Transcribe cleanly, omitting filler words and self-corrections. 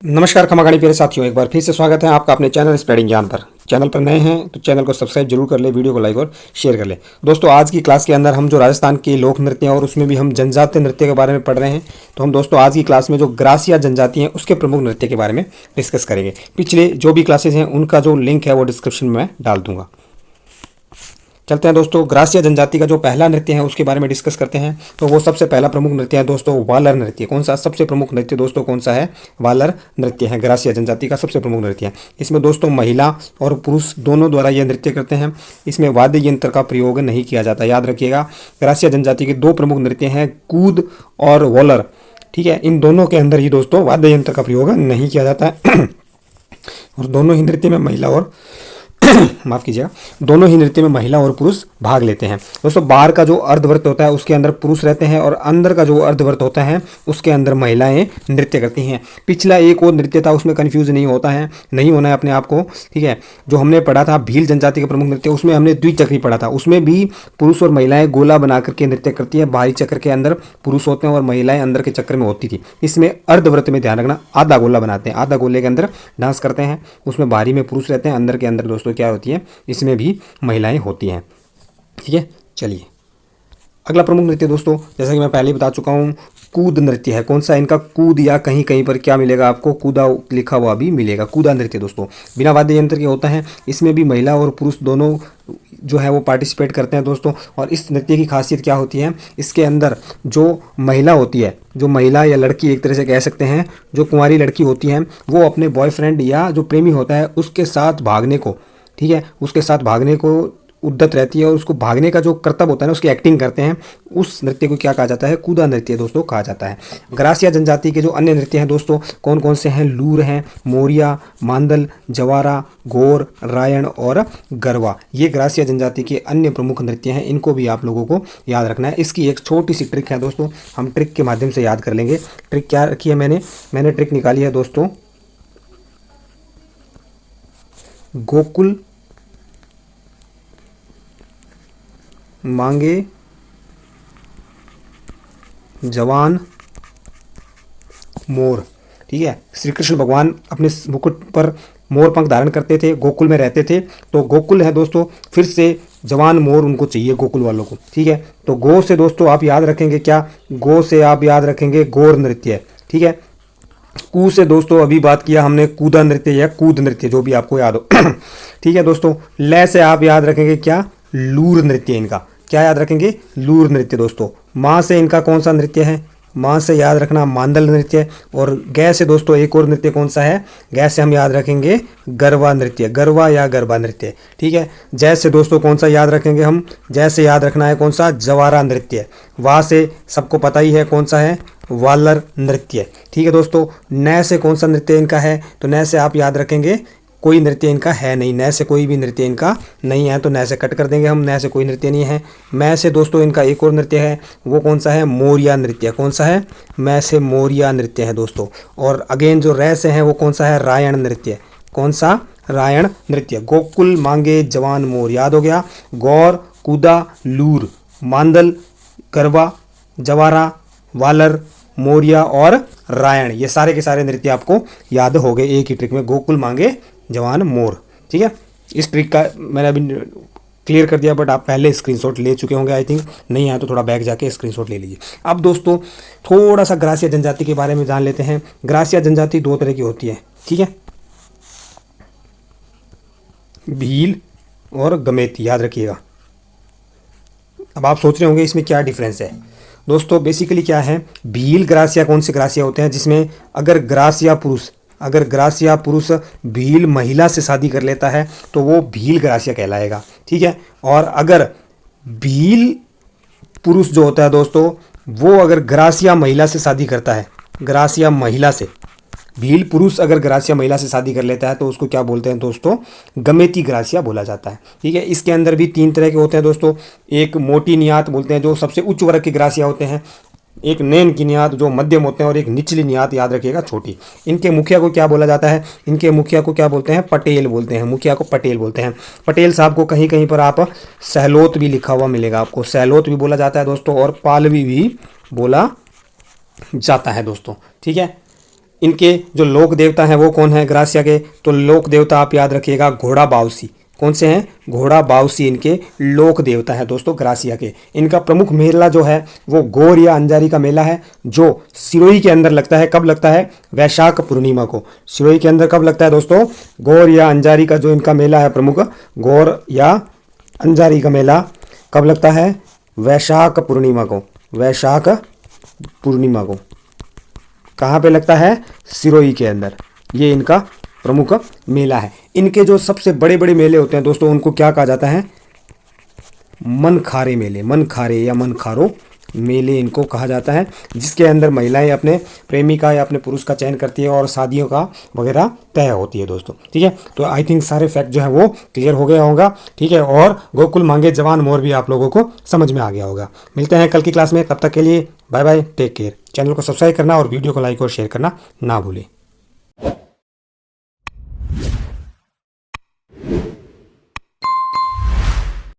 नमस्कार खमागाणी प्यारे साथियों, एक बार फिर से स्वागत है आपका अपने चैनल स्प्रेडिंग ज्ञान पर। चैनल पर नए हैं तो चैनल को सब्सक्राइब जरूर कर ले, वीडियो को लाइक और शेयर कर ले। दोस्तों आज की क्लास के अंदर हम जो राजस्थान के लोक नृत्य हैं और उसमें भी हम जनजातीय नृत्य के बारे में पढ़ रहे हैं, तो हम दोस्तों आज की क्लास में जो ग्रासिया जनजाति हैं उसके प्रमुख नृत्य के बारे में डिस्कस करेंगे। पिछले जो भी क्लासेज हैं उनका जो लिंक है वो डिस्क्रिप्शन में डाल दूंगा। चलते हैं दोस्तों, ग्रासिया जनजाति का जो पहला नृत्य है उसके बारे में डिस्कस करते हैं। तो वो सबसे पहला प्रमुख नृत्य है दोस्तों वालर नृत्य। कौन सा सबसे प्रमुख नृत्य दोस्तों, कौन सा है? वालर नृत्य है, ग्रासिया जनजाति का सबसे प्रमुख नृत्य है। इसमें दोस्तों महिला और पुरुष दोनों द्वारा यह नृत्य करते हैं। इसमें वाद्य यंत्र का प्रयोग नहीं किया जाता, याद रखिएगा। ग्रासिया जनजाति के दो प्रमुख नृत्य हैं, कूद और वॉलर। ठीक है, इन दोनों के अंदर ही दोस्तों वाद्य यंत्र का प्रयोग नहीं किया जाता है और दोनों ही नृत्य में महिला और माफ कीजिएगा, दोनों ही नृत्य में महिला और पुरुष भाग लेते हैं। दोस्तों बाहर का जो अर्धवृत्त होता है उसके अंदर पुरुष रहते हैं और अंदर का जो अर्धवृत्त होता है उसके अंदर महिलाएं नृत्य करती हैं। पिछला एक और नृत्य था, उसमें कंफ्यूज नहीं होता है, नहीं होना है अपने आप को। ठीक है, जो हमने पढ़ा था भील जनजाति का प्रमुख नृत्य, उसमें हमने द्विचक्री पढ़ा था। उसमें भी पुरुष और महिलाएं गोला बना करके नृत्य करती है। बाहरी चक्र के अंदर पुरुष होते हैं और महिलाएं अंदर के चक्र में होती थी। इसमें अर्धवृत्त में ध्यान रखना, आधा गोला बनाते हैं, आधा गोले के अंदर डांस करते हैं। उसमें बाहरी में पुरुष रहते हैं, अंदर के अंदर दोस्तों क्या होती है, इसमें भी महिलाएं होती हैं। ठीक है, चलिए अगला प्रमुख नृत्य दोस्तों, जैसा कि मैं पहले ही बता चुका हूं, कूद नृत्य है। कौन सा? इनका कूद, या कहीं कहीं पर क्या मिलेगा आपको, कूदा लिखा हुआ भी मिलेगा। कूदा नृत्य दोस्तों बिना वाद्य यंत्र के होता है। इसमें भी महिला और पुरुष दोनों जो है वो पार्टिसिपेट करते हैं दोस्तों। और इस नृत्य की खासियत क्या होती है, इसके अंदर जो महिला होती है, जो महिला या लड़की एक तरह से कह सकते हैं, जो कुंवारी लड़की होती है, वो अपने बॉयफ्रेंड या जो प्रेमी होता है उसके साथ भागने को, ठीक है, उसके साथ भागने को उद्यत रहती है और उसको भागने का जो कर्तव्य होता है ना उसकी एक्टिंग करते हैं। उस नृत्य को क्या कहा जाता है? कूदा नृत्य दोस्तों कहा जाता है। ग्रासिया जनजाति के जो अन्य नृत्य हैं दोस्तों कौन कौन से हैं? लूर हैं, मोरिया, मांदल, जवारा, गोर, रायण और गरवा। ये ग्रासिया जनजाति के अन्य प्रमुख नृत्य हैं। इनको भी आप लोगों को याद रखना है। इसकी एक छोटी सी ट्रिक है दोस्तों, हम ट्रिक के माध्यम से याद कर लेंगे। ट्रिक क्या रखी है मैंने ट्रिक निकाली है दोस्तों, गोकुल मांगे जवान मोर। ठीक है, श्री कृष्ण भगवान अपने मुकुट पर मोर पंख धारण करते थे, गोकुल में रहते थे। तो गोकुल है दोस्तों, फिर से जवान मोर उनको चाहिए गोकुल वालों को। ठीक है, तो गो से दोस्तों आप याद रखेंगे क्या? गो से आप याद रखेंगे गोर नृत्य। ठीक है, कू से दोस्तों अभी बात किया हमने कूदा नृत्य या कूद नृत्य, जो भी आपको याद हो। ठीक है दोस्तों, ले से आप याद रखेंगे क्या? लूर नृत्य। इनका क्या याद रखेंगे? लूर नृत्य दोस्तों। माँ से इनका कौन सा नृत्य है? माँ से याद रखना मांदल नृत्य। और गै से दोस्तों एक और नृत्य कौन सा है? गै से हम याद रखेंगे गरबा नृत्य, गरबा या गरबा नृत्य। ठीक है, जय से दोस्तों कौन सा याद रखेंगे हम? जय से याद रखना है कौन सा? जवारा नृत्य। वाह से सबको पता ही है कौन सा है? वालर नृत्य। ठीक है दोस्तों, नय से कौन सा नृत्य इनका है? तो नय से आप याद रखेंगे कोई नृत्य इनका है नहीं, नय से कोई भी नृत्य इनका नहीं है, तो नय से कट कर देंगे हम, नय से कोई नृत्य नहीं है। मैं से दोस्तों इनका एक और नृत्य है, वो कौन सा है? मोरिया नृत्य। कौन सा है? मैं से मोरिया नृत्य है दोस्तों। और अगेन जो रै से है वो कौन सा है? रायण नृत्य। कौन सा? रायण नृत्य। गोकुल मांगे जवान मोर याद हो गया। गौर, कूदा, लूर, मांदल, गरबा, जवारा, वालर, मोरिया और रायण, ये सारे के सारे नृत्य आपको याद हो गए एक ही ट्रिक में, गोकुल मांगे जवान मोर। ठीक है, इस ट्रिक का मैंने अभी क्लियर कर दिया, बट आप पहले स्क्रीनशॉट ले चुके होंगे आई थिंक। नहीं आया तो थोड़ा बैक जाके स्क्रीनशॉट ले लीजिए। अब दोस्तों थोड़ा सा ग्रासिया जनजाति के बारे में जान लेते हैं। ग्रासिया जनजाति दो तरह की होती है। ठीक है, भील और गमेती, याद रखिएगा। अब आप सोच रहे होंगे इसमें क्या डिफरेंस है दोस्तों। बेसिकली क्या है, भील ग्रासिया कौन से ग्रासिया होते हैं जिसमें अगर ग्रासिया पुरुष भील महिला से शादी कर लेता है तो वो भील ग्रासिया कहलाएगा। ठीक है, और अगर भील पुरुष जो होता है दोस्तों वो अगर ग्रासिया महिला से शादी करता है, ग्रासिया महिला से, भील पुरुष अगर ग्रासिया महिला से शादी कर लेता है तो उसको क्या बोलते हैं दोस्तों? गमेती ग्रासिया बोला जाता है। ठीक है, इसके अंदर भी तीन तरह के होते हैं दोस्तों। एक मोटी नियात बोलते हैं जो सबसे उच्च वर्ग के ग्रासिया होते हैं, एक नैन की नियात जो मध्यम होते हैं, और एक निचली नियात याद रखिएगा छोटी। इनके मुखिया को क्या बोला जाता है? इनके मुखिया को क्या बोलते हैं? पटेल बोलते हैं। मुखिया को पटेल बोलते हैं। पटेल साहब को कहीं कहीं पर आप सहलोत भी लिखा हुआ मिलेगा आपको, सहलोत भी बोला जाता है दोस्तों, और पालवी भी बोला जाता है दोस्तों। ठीक है, इनके जो लोक देवता हैं वो कौन है ग्रासिया के? तो लोक देवता आप याद रखिएगा घोड़ा बावसी। कौन से हैं? घोड़ा बावसी इनके लोक देवता है दोस्तों ग्रासिया के। इनका प्रमुख मेला जो है वो गौर या अंजारी का मेला है, जो सिरोही के अंदर लगता है। कब लगता है? वैशाख पूर्णिमा को। सिरोही के अंदर कब लगता है दोस्तों? गौर या अंजारी का जो इनका मेला है प्रमुख, गौर या अंजारी का मेला कब लगता है? वैशाख पूर्णिमा को। वैशाख पूर्णिमा को कहाँ पे लगता है? सिरोही के अंदर। ये इनका प्रमुख मेला है। इनके जो सबसे बड़े बड़े मेले होते हैं दोस्तों उनको क्या कहा जाता है? मनखारे मेले, मनखारे या मनखारो मेले इनको कहा जाता है, जिसके अंदर महिलाएं अपने प्रेमिका या अपने पुरुष का चयन करती है और शादियों का वगैरह तय होती है दोस्तों। ठीक है, तो आई थिंक सारे फैक्ट जो है वो क्लियर हो गया होगा। ठीक है, और गोकुल मांगे जवान मोर भी आप लोगों को समझ में आ गया होगा। मिलते हैं कल की क्लास में, तब तक के लिए bye bye, take care. Channel को सब्सक्राइब करना और वीडियो को लाइक और शेयर करना ना भूलें।